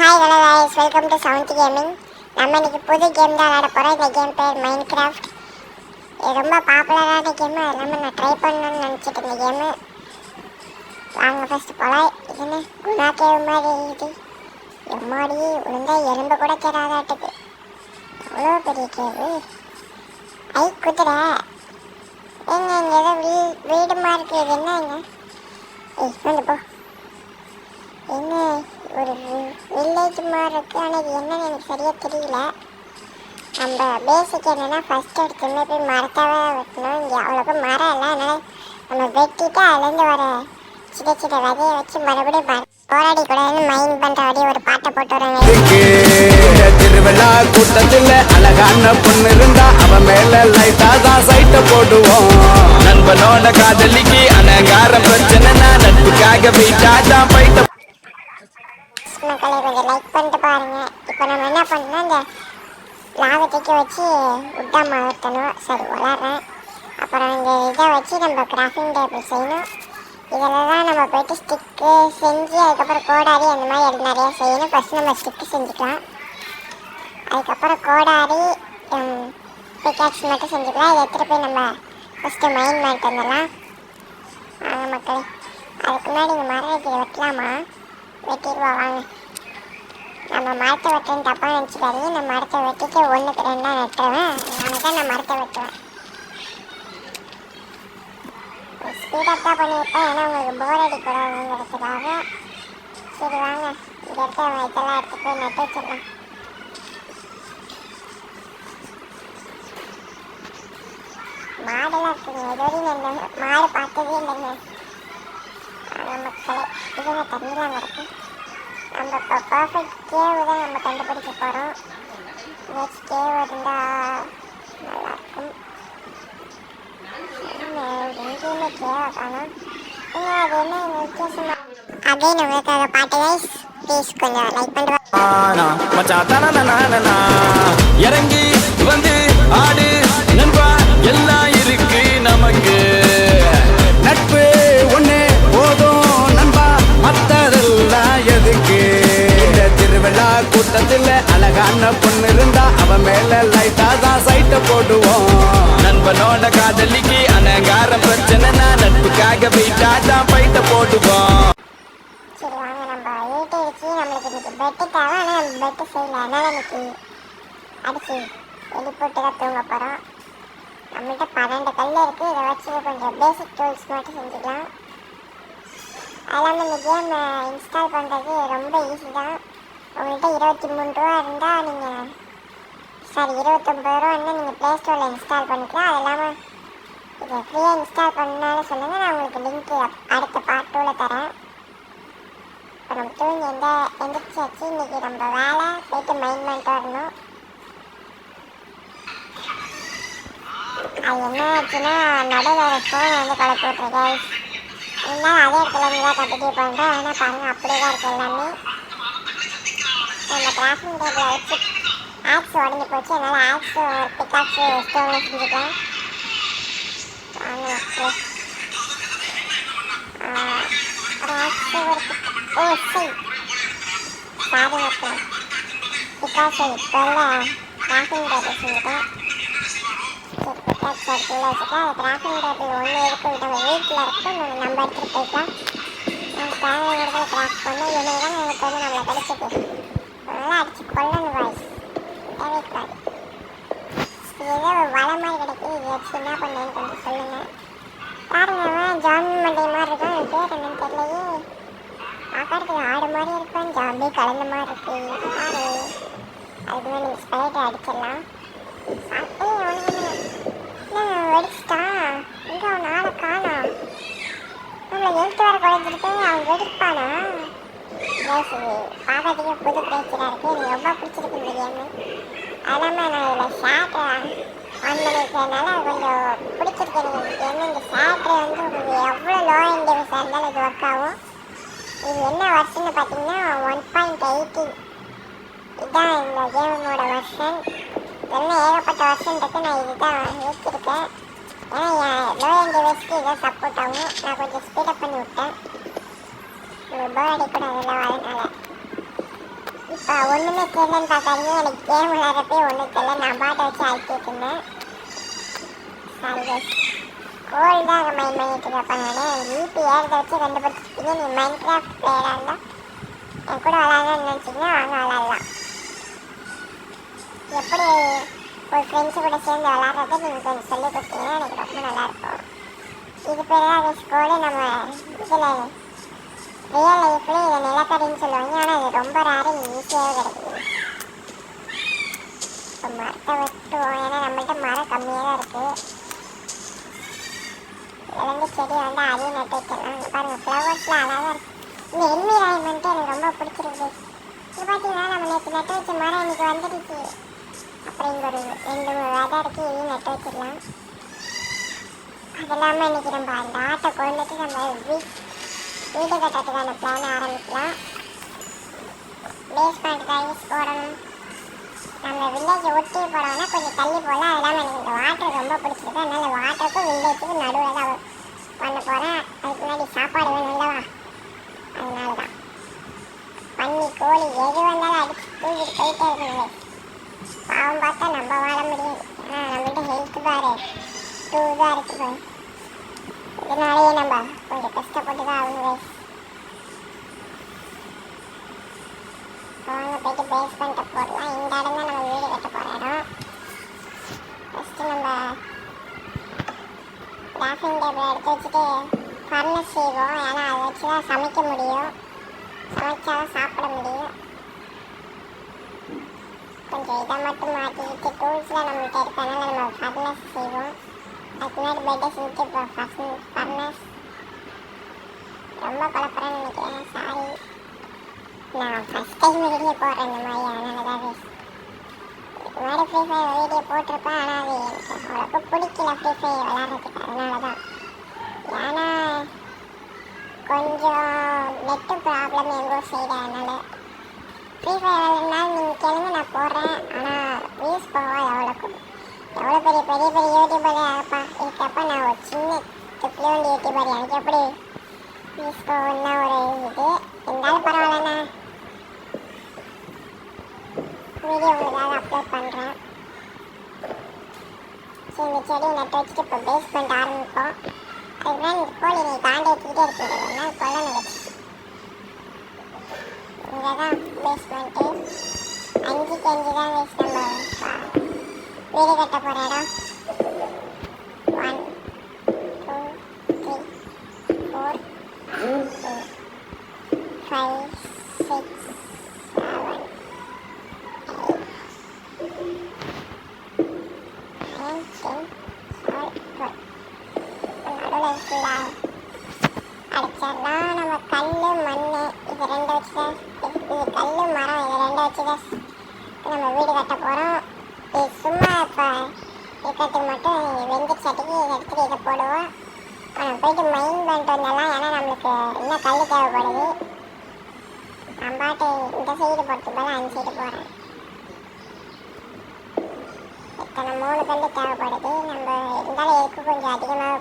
Hi hello guys welcome to sound gaming. நம்ம இன்னைக்கு புது கேம் தான் விளையாட போகிறோம். இந்த கேம் பேர் மைன்கிராஃப்ட். இது ரொம்ப பாப்புலரான கேம். எல்லாமே நான் ட்ரை பண்ணணும்னு நினச்சிட்டு இந்த கேமு. வாங்க ஃபஸ்ட்டு போகலாம். இது என்ன குணா கேவ் மாதிரி இது எம்மாடி விழுந்தா எறும்பு கூட சேராதாட்டுக்கு. அவ்வளோ பெரிய கேவு. ஐ குதிரை எங்க இங்கே ஏதோ வீடு மாதிரி இருக்குது. இது என்னங்க? வந்து போ. என்ன ஒரு வில்லேஜ் மாதிரி இருக்குது. ஆனால் இது என்னன்னு எனக்கு சரியாக தெரியல. நம்ம பேசிக் என்னென்னா ஃபஸ்ட்டு எடுத்துமே போய் மரத்தாவே வெட்டணும். இங்கே அவ்வளோக்கு மரம் இல்லை. அதனால் நம்ம வெட்டிட்டு அதுலேருந்து வர சின்ன சின்ன விதையை வச்சு மறுபடியும் போராடி கூடாதுன்னு மைண்ட் பண்ணுற வரையும் ஒரு பாட்டை போட்டு வராங்க. திருவிழா கூட்டத்தில் அழகான பொண்ணு இருந்தா அவன் மேல லைட்டா தான் சைட்டை போடுவோம். நண்பனோட காதலிக்கு அனகார பிரச்சனை நட்புக்காக வீட்டா தான் போயிட்ட மக்களை கொஞ்சம் லைக் பண்ணிட்டு பாருங்க. இப்போ நம்ம என்ன பண்ணோம்னா இந்த லாவத்தைக்கு வச்சு உட்டா மாற்றணும். சரி வளர்றேன். அப்புறம் இந்த இதை வச்சு நம்ம கிராஃபிங் டேபிள் செய்யணும். இதில் தான் நம்ம போய்ட்டு ஸ்டிக்கு செஞ்சு அதுக்கப்புறம் கோடாரி அந்த மாதிரி நிறையா செய்யணும். ஃபஸ்ட்டு நம்ம ஸ்டிக்கு செஞ்சுக்கலாம். அதுக்கப்புறம் கோடாரி பிக்காக்ஸ் மட்டும் செஞ்சுக்கலாம். இதை எடுத்துகிட்டு போய் நம்ம ஃபஸ்ட்டு மைண்ட் பண்ணிட்டு வந்துடலாம். வாங்க மக்களே. அதுக்கு முன்னாடி இந்த மரம் வைக்கிற வெட்டலாமா? வெட்டிடுவா வாங்க. நம்ம மரத்தை வெட்டுறேன்னு தப்பாக நினச்சிக்காதீங்க. நான் மரத்தை வெட்டிட்டு ஒன்றுக்கு ரெண்டாக நட்டுருவேன். அதனால தான் நான் மரத்தை வெட்டுவேன். ஸ்பீடாக தான் பண்ணியிருப்பேன். ஏன்னா உங்களுக்கு போர் அடிக்கூடாதுங்கிறதுக்காக. சரி வாங்க இந்த இடத்த இதெல்லாம் எடுத்து போய் நட்டு வச்சிடலாம். மாடெல்லாம் இருக்குங்க. இது வரையும் இந்த மாடு பார்த்ததே இல்லைங்க. மக்களே இதுங்க தண்ணிலாம் கிடக்கு. நம்ம இப்போ பர்ஃபெக்ட் கேவு தான் நம்ம கண்டுபிடிக்க போகிறோம். ஏதாச்சும் கேவ் இருந்தால் நல்லாயிருக்கும். எங்கேயுமே கேவை காணும். இல்லை அது என்ன வித்தியாசமாக அப்படின்னு உங்களுக்காக பாட்டு கைஸ். ப்ளீஸ் கொஞ்சம் லைக் பண்ணுவேன். இறங்கி வந்து ஆடு நண்பா எல்லாம் இருக்கு நமக்கு. நட்பு ஒண்ணு போதும் நண்பா மத்ததெல்லாம் எதுக்கு. இந்த திருவிழா கூட்டத்தில் அழகான பொண்ணு இருந்தா அவன் மேல லைட்டா தான் சைட்டை போடுவோம். நண்பனோட காதலிக்கு அனகார பிரச்சனை நட்புக்காக வீட்டா தான் பைட்டை போடுவோம். சரி வாங்க நம்ம வீட்டை வச்சு நம்மளுக்கு இன்னைக்கு பெட்டு தேவை. ஆனால் நம்ம பெட்டு செய்யல. அதனால இன்னைக்கு அடிச்சு வெளி போட்டு தான் தூங்க போகிறோம். நம்மள்கிட்ட 12 கல் இருக்குது. இதை வச்சு கொஞ்சம் பேசிக் டூல்ஸ் மட்டும் செஞ்சுக்கலாம். அதெல்லாமல் இந்த கேம் இன்ஸ்டால் பண்ணுறது ரொம்ப ஈஸி தான். உங்கள்கிட்ட 23 ரூபா இருந்தால் நீங்கள் 29 ரூபா இருந்தால் நீங்கள் ப்ளே ஸ்டோரில் இன்ஸ்டால் பண்ணிக்கலாம். அது இல்லாமல் இதை ஃப்ரீயாக இன்ஸ்டால் பண்ணாலும் சொல்லுங்கள். நான் உங்களுக்கு லிங்க்கு அடுத்த பார்ட் 2ல் தரேன். இப்போ நம்ம தூங்கி எந்திரிச்சாச்சு. இன்றைக்கி நம்ம வேலை போய்ட்டு மைண்ட் பண்ணிட்டு வரணும். அது என்ன ஆச்சுன்னா நடுவில் ஒரு ஃபோன் வந்து குழப்பி விட்ருக்கேன். இருந்தாலும் அதே இடத்துல இருந்து தான் கண்டினியூ பண்ணுறேன். ஆனால் பாருங்கள் அப்படியே தான் இருக்குது எல்லாமே. இந்த கிராஃபிங் டேபிளை வச்சு ஆக்ஸ் உடஞ்சி போச்சு. அதனால் ஆக்ஸ் ஒரு பிக்காக்ஸு ஸ்டோனில் செஞ்சுக்கலாம். வாங்க ஒரு ஆக்ஸு ஒரு சரி சாரி மக்கள் பிக்காக்ஸு இப்போ இல்லை கிராஃபிங் டேபிள் செஞ்சுட்டேன். பிக்காக்ஸ் எடுத்துள்ள வச்சுக்கலாம். அது கிராஃபிங் டேபிள் ஒன்று இருக்குது. நம்ம வீட்டில் இருக்கும். நம்ம எடுத்துகிட்டு போய்க்கலாம். நம்ம தேவையான கிராஃப்ட் பண்ணோம். இவங்க தான் நமக்கு வந்து நம்மளை கிடைச்சிது. நல்லா அடிச்சு கொள்ளணும் வாய்ஸ் தேவைக்கூடாது. இது ஏதோ ஒரு வலை மாதிரி கிடைக்கும். இது வச்சு என்ன பண்ணேன்னு கொஞ்சம் சொல்லுங்கள். பாருங்க அவன் ஜாம்பி மண்டை மாதிரி இருக்கும். அது பேர் என்னன்னு தெரியலையே. பார்க்கறதுக்கு ஆடு மாதிரி இருக்கும். ஜாம்பி கலந்த மாதிரி இருக்கு. பாரு அதுக்கு மேலே நீங்கள் ஸ்பைட்டை அடிச்சிடலாம். வெடிச்சிட்டான். இங்கே அவன் ஆளை காணோம். நம்மளை எழுத்து வர குறைஞ்சிருக்கு. அவன் வெடிப்பானா? பார்க்கறதுக்கே புது கிரேச்சராக இருக்குது. எனக்கு ரொம்ப பிடிச்சிருக்கு இந்த கேமு. அது இல்லாமல் நான் இதில் ஷேட்டை ஆன் பண்ணியிருக்கிறதுனால கொஞ்சம் பிடிச்சிருக்கு எனக்கு இந்த கேமு. இந்த ஷேட்டை வந்து உங்களுக்கு எவ்வளோ லோ எண்ட் டிவைஸாக இருந்தாலும் இது ஒர்க் ஆகும். இது என்ன வெர்ஷன்னு பார்த்தீங்கன்னா 1.18 இதுதான் இந்த கேமோட வெர்ஷன். இதெல்லாம் ஏகப்பட்ட வெர்ஷன் இருக்குது. நான் இது தான் வச்சுருக்கேன். ஏன்னா என் லோ எண்ட் டிவைஸ்க்கு இதான் சப்போர்ட் ஆகும். நான் கொஞ்சம் ஸ்பீடப் பண்ணி விட்டேன். போர் அடிக்கூடாதுல்ல. அதனால் இப்போ ஒன்றுமே தெரியலன்னு பார்க்காதீங்க, எனக்கு கேம் விளையாடுறப்பே ஒன்றும் தெரியல, நான் பாட்டை வச்சு அழைச்சிட்டு இருந்தேன். சாரி கைஸ், கோல் தான் அங்கே மைண்ட் பண்ணிட்டு இருப்பேன். நான் ஜிபி ஏறதை வச்சு கண்டுபிடிச்சிருக்கீங்க. நீ மைண்ட் கிராஃப்ட் பிளேயராக இருந்தால் என் கூட விளையாடணும்னு நினச்சிங்கன்னா வாங்க விளையாடலாம். எப்படி ஒரு ஃப்ரெண்ட்ஸு கூட சேர்ந்து விளையாடுறத நீங்கள் கொஞ்சம் சொல்லி கொடுத்தீங்கன்னா எனக்கு ரொம்ப நல்லாயிருக்கும். இது பேர் தான் அது ஸ்கோலு. நம்ம இதில் ரியல் லைஃப்லேயும் இதை நிலக்கரின்னு சொல்லுவாங்க, ஆனால் இது ரொம்ப ரேரு, ஈஸியாகவே கிடைக்குது. இப்போ மரத்தை வெட்டுவோம், ஏன்னா நம்மள்கிட்ட மரம் கம்மியாக தான் இருக்குது. இதுலேருந்து செடி வந்து அதையும் நட்டு வச்சிடலாம். பாருங்கள், ஃப்ளவர்ஸ்லாம் அழகாக இருக்குது. இந்த என்விரான்மெண்ட்டு எனக்கு ரொம்ப பிடிச்சிருக்கு. இது பார்த்தீங்கன்னா நம்ம நேற்று நட்டு வச்ச மரம் இன்னைக்கு வந்துடுச்சு. அப்புறம் இங்கே ஒரு 2-3 விதை இருக்குது, இதையும் நட்டு வச்சிடலாம். அது இல்லாமல் இன்றைக்கி நம்ம அந்த ஆட்டை கொண்டுட்டு நம்ம வீடு கட்டுறதுக்கான பிளான் ஆரம்பிக்கலாம். பேஸ்மெண்ட் டைல்ஸ் போடணும். நம்ம வில்லேஜை ஒட்டி போகிறோம்னா கொஞ்சம் தள்ளி போகலாம். அது இல்லாமல் எனக்கு இந்த வாட்டர் ரொம்ப பிடிச்சிருக்கு, அதனால் வாட்டருக்கும் வில்லேஜுக்கும் நடுவில் தான் பண்ண போகிறேன். அதுக்கு முன்னாடி சாப்பாடு வேணும் இல்லவா, அதனால தான். பன்னி கோழி எது வந்தாலும் அடிச்சு தூக்கிட்டு போயிட்டே இருக்குங்க. பாவம் பார்த்தா நம்ம வாழ முடியும், ஆனால் நம்மள்கிட்ட ஹெல்த் பாரு 2 தான் இருக்குது. இதனாலேயே நம்ம கொஞ்சம் கஷ்டப்பட்டு தான் ஆகுங்க. வாங்க போயிட்டு பேஸ்மெண்ட்டை போடலாம். இந்த இடம் தான் நம்ம வீடு கட்ட போகிற இடம். ஃபஸ்ட்டு நம்ம கிராஃபிங் டேபிள் எடுத்து வச்சுட்டு ஃபர்னஸ் செய்வோம், ஏன்னா அதை வச்சு தான் சமைக்க முடியும், சமைச்சா தான் சாப்பிட முடியும். கொஞ்சம் இதை மட்டும் மாற்றிக்கிட்டு டூல்ஸ்லாம் நம்மள்கிட்ட இருக்கனால நம்ம ஃபர்னஸ் செய்வோம். அதுக்கு முன்னாடி பெட்டை செஞ்சுட்டு இப்போ ஃபர்னஸ் ரொம்ப குழப்பறேன்னு நினைக்கிறேன், சாரி. நான் ஃபஸ்ட் டைம் வீடியோ போடுறேன் இந்த மாதிரி, அதனால தான் இதுக்கு முன்னாடி ஃப்ரீ ஃபயர் வீடியோ போட்டிருப்பேன், ஆனால் அது எனக்கு அவ்வளோக்கு பிடிக்கல ஃப்ரீ ஃபயர் விளாட்றதுக்கு, அதனால தான். ஏன்னா கொஞ்சம் நெட்டு ப்ராப்ளம் எங்கோ சைடு, அதனால் ஃப்ரீ ஃபயர் விளாட்னாலும் நீங்கள் கேளுங்க நான் போடுறேன், ஆனால் வியூஸ் போகாது அவ்வளோக்கு. எவ்வளோ பெரிய பெரிய பெரிய யூடியூபர் இருக்கப்போ நான் ஒரு சின்ன துப்பியோண்டு யூடியூபர், எனக்கு எப்படி வியூஸ் போகும்னா ஒரு இது இருந்தாலும் பரவாயில்லண்ணா. வீடியோ உங்களுக்காக அப்லோட் பண்ணுறேன். சரி, இந்த செடியை நட்டு வச்சுட்டு இப்போ பேஸ்மெண்ட் ஆரம்பிப்போம். அதுக்குலாம் இந்த கோழி நீ தாண்டி வச்சுக்கிட்டே இருக்குது, என்ன கொள்ள நினைச்சு. இங்கே தான் பேஸ்மெண்ட்டு 5க்கு 5 தான் வேஸ்ட். நம்ம வீடு கட்ட போகிற இடம் 1 2 3 4 5 6 7 நடுவில் ஃபுல்லாக அடிச்சிடலாம். நம்ம கல் மண் இது 2 வச்சு தான், இது கல் மரம் இது 2 வச்சு தான் நம்ம வீடு கட்ட போகிறோம். இது சும்மா இப்போ இருக்கிறதுக்கு மட்டும் வெந்து சட்டிக்கு இதை எடுத்துகிட்டு இதை போடுவோம். நம்ம போயிட்டு மைண்ட் பண்ணிட்டு வந்தெல்லாம், ஏன்னா நம்மளுக்கு இன்னும் கல் தேவைப்படுது. நான் பாட்டு இந்த சைடு போகிறதுக்கு போல 5 சைடு போகிறேன். இத்தனை 3 கல் தேவைப்படுது. நம்ம இருந்தாலும் எதுக்கு கொஞ்சம் அதிகமாக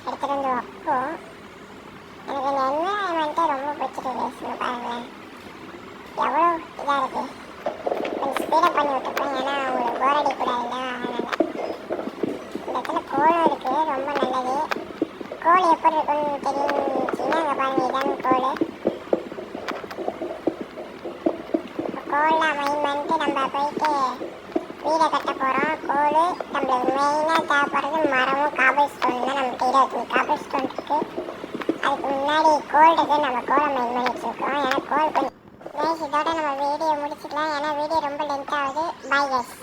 எடுத்துகிட்டு வந்து வைப்போம். எனக்கு இந்த என்விரான்மெண்ட்டே ரொம்ப பிடிச்சிருக்கு. பாருங்களேன் எவ்வளோ இதாக இருக்குது. கொஞ்சம் ஸ்பீடப் பண்ணி விட்டுருப்பேன், ஏன்னா உங்களுக்கு போர் அடிக்கூடாதுல்ல, அதனால். இந்த இடத்துல கோலம் இருக்குது, ரொம்ப நல்லது. கோல் எப்படி இருக்குன்னு தெரிஞ்சுன்னா அங்கே பாருங்கள், இதான கோல். கோல்லாம் மைண்ட் பண்ணிட்டு நம்ம போயிட்டு வீடை கட்ட போகிறோம். கோல் நம்மளுக்கு மெயினாக தேவைப்படுறது மரமும் காபிள் ஸ்டோன் தான். நம்மகிட்ட 25 காபிள் ஸ்டோன் இருக்குது. அதுக்கு முன்னாடி கோல் இருக்குது, நம்ம கோலை மைண்ட் பண்ணி வச்சுருக்கோம், ஏன்னா கோல் கொஞ்சம். இதோட நம்ம வீடியோ முடிச்சுக்கலாம், ஏன்னா வீடியோ ரொம்ப லென்த் ஆகுது. Bye guys.